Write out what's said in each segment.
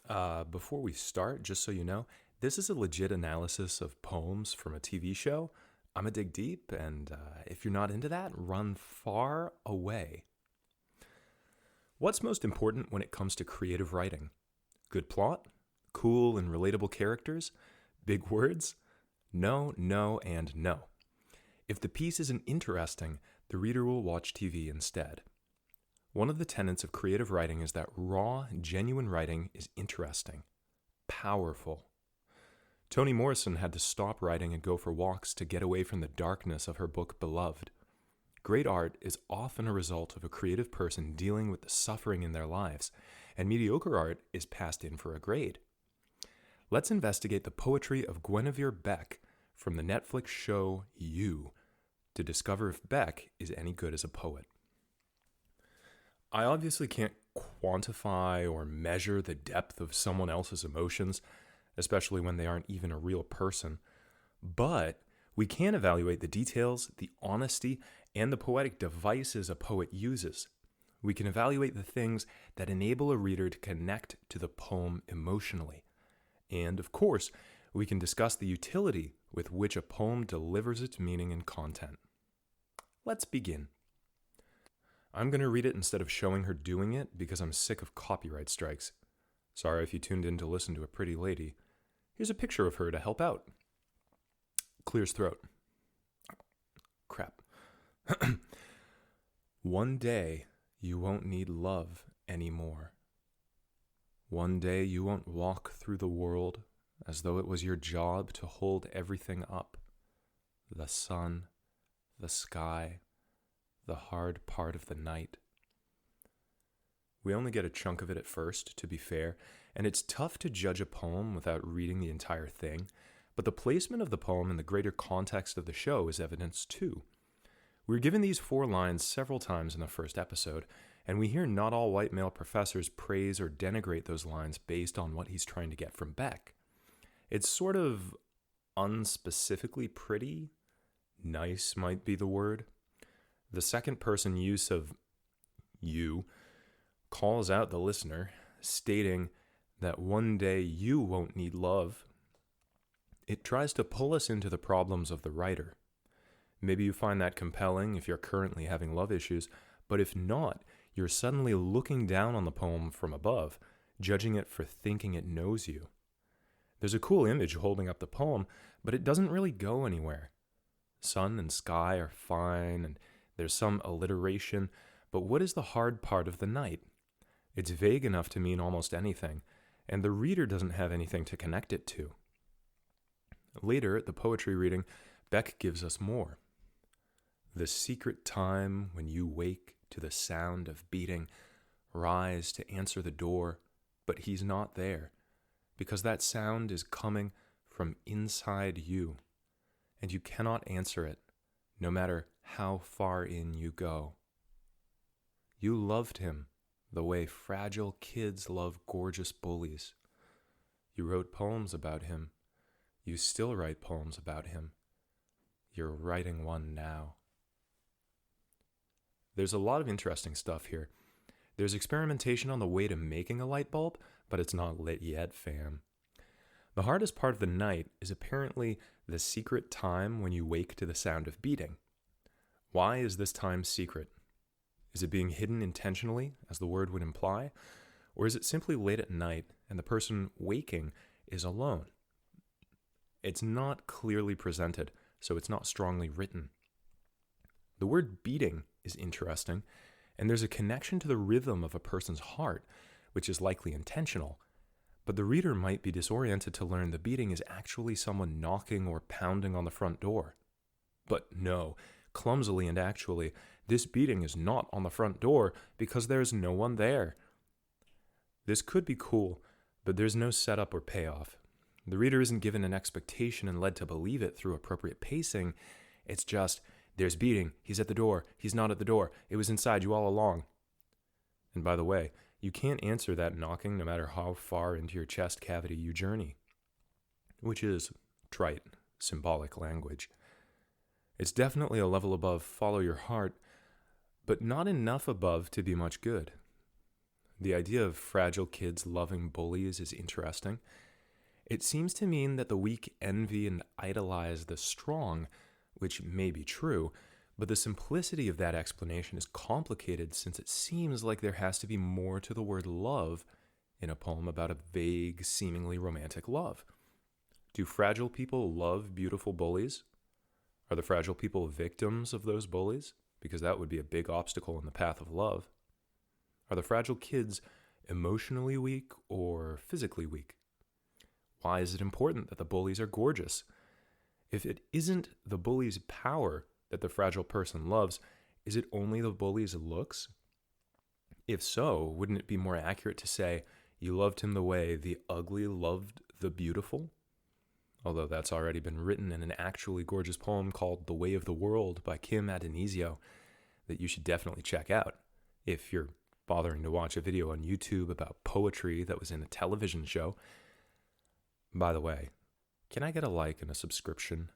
Before we start, just so you know, this is a legit analysis of poems from a TV show. I'm a dig deep, and if you're not into that, run far away. What's most important when it comes to creative writing? Good plot? Cool and relatable characters? Big words? No, no, and no. If the piece isn't interesting, the reader will watch TV instead. One of the tenets of creative writing is that raw, genuine writing is interesting, powerful. Toni Morrison had to stop writing and go for walks to get away from the darkness of her book Beloved. Great art is often a result of a creative person dealing with the suffering in their lives, and mediocre art is passed in for a grade. Let's investigate the poetry of Guinevere Beck from the Netflix show You to discover if Beck is any good as a poet. I obviously can't quantify or measure the depth of someone else's emotions, especially when they aren't even a real person, but we can evaluate the details, the honesty, and the poetic devices a poet uses. We can evaluate the things that enable a reader to connect to the poem emotionally. And, of course, we can discuss the utility with which a poem delivers its meaning and content. Let's begin. I'm going to read it instead of showing her doing it because I'm sick of copyright strikes. Sorry if you tuned in to listen to a pretty lady. Here's a picture of her to help out. Clears throat. Crap. One day you won't need love anymore. One day you won't walk through the world as though it was your job to hold everything up. The sun, the sky, the hard part of the night. We only get a chunk of it at first, to be fair, and it's tough to judge a poem without reading the entire thing, but the placement of the poem in the greater context of the show is evidence too. We're given these 4 lines several times in the first episode, and we hear not all white male professors praise or denigrate those lines based on what he's trying to get from Beck. It's sort of unspecifically pretty. Nice might be the word. The second person use of you calls out the listener, stating that one day you won't need love. It tries to pull us into the problems of the writer. Maybe you find that compelling if you're currently having love issues, but if not, you're suddenly looking down on the poem from above, judging it for thinking it knows you. There's a cool image holding up the poem, but it doesn't really go anywhere. Sun and sky are fine, and there's some alliteration, but what is the hard part of the night? It's vague enough to mean almost anything, and the reader doesn't have anything to connect it to. Later, at the poetry reading, Beck gives us more. The secret time when you wake to the sound of beating, rise to answer the door, but he's not there, because that sound is coming from inside you, and you cannot answer it, no matter how far in you go. You loved him the way fragile kids love gorgeous bullies. You wrote poems about him. You still write poems about him. You're writing one now. There's a lot of interesting stuff here. There's experimentation on the way to making a light bulb, but it's not lit yet, fam. The hardest part of the night is apparently the secret time when you wake to the sound of beating. Why is this time secret? Is it being hidden intentionally, as the word would imply? Or is it simply late at night and the person waking is alone? It's not clearly presented, so it's not strongly written. The word beating is interesting, and there's a connection to the rhythm of a person's heart, which is likely intentional. But the reader might be disoriented to learn the beating is actually someone knocking or pounding on the front door. But no, clumsily and actually, this beating is not on the front door because there's no one there. This could be cool, but there's no setup or payoff. The reader isn't given an expectation and led to believe it through appropriate pacing. It's just, there's beating, he's at the door, he's not at the door, it was inside you all along. And by the way, you can't answer that knocking no matter how far into your chest cavity you journey, which is trite, symbolic language. It's definitely a level above follow your heart, but not enough above to be much good. The idea of fragile kids loving bullies is interesting. It seems to mean that the weak envy and idolize the strong, which may be true, but the simplicity of that explanation is complicated since it seems like there has to be more to the word love in a poem about a vague, seemingly romantic love. Do fragile people love beautiful bullies? Are the fragile people victims of those bullies? Because that would be a big obstacle in the path of love. Are the fragile kids emotionally weak or physically weak? Why is it important that the bullies are gorgeous? If it isn't the bully's power that the fragile person loves, is it only the bully's looks? If so, wouldn't it be more accurate to say, you loved him the way the ugly loved the beautiful? Although that's already been written in an actually gorgeous poem called The Way of the World by Kim Adonisio that you should definitely check out if you're bothering to watch a video on YouTube about poetry that was in a television show. By the way, can I get a like and a subscription?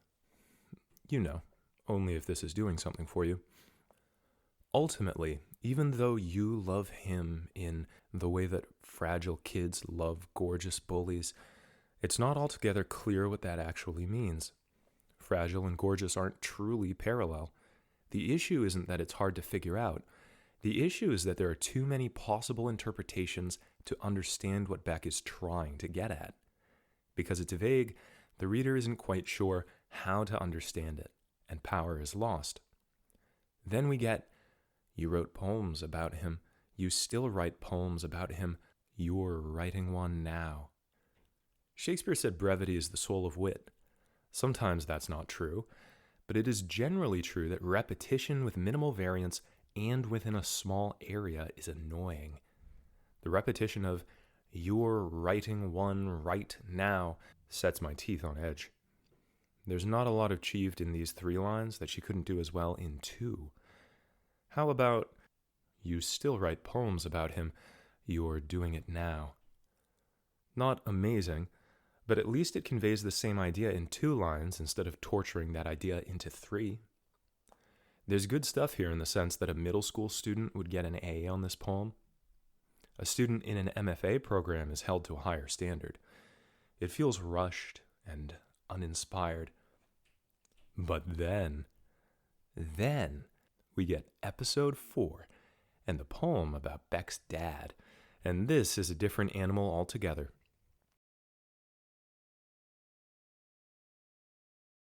You know, only if this is doing something for you. Ultimately, even though you love him in the way that fragile kids love gorgeous bullies, it's not altogether clear what that actually means. Fragile and gorgeous aren't truly parallel. The issue isn't that it's hard to figure out. The issue is that there are too many possible interpretations to understand what Beck is trying to get at. Because it's vague, the reader isn't quite sure how to understand it, and power is lost. Then we get, you wrote poems about him, you still write poems about him, you're writing one now. Shakespeare said brevity is the soul of wit. Sometimes that's not true, but it is generally true that repetition with minimal variance and within a small area is annoying. The repetition of, you're writing one right now, sets my teeth on edge. There's not a lot achieved in these 3 lines that she couldn't do as well in 2. How about, you still write poems about him, you're doing it now? Not amazing, but at least it conveys the same idea in 2 lines instead of torturing that idea into 3. There's good stuff here in the sense that a middle school student would get an A on this poem. A student in an MFA program is held to a higher standard. It feels rushed and uninspired. But then we get episode 4 and the poem about Beck's dad, and this is a different animal altogether.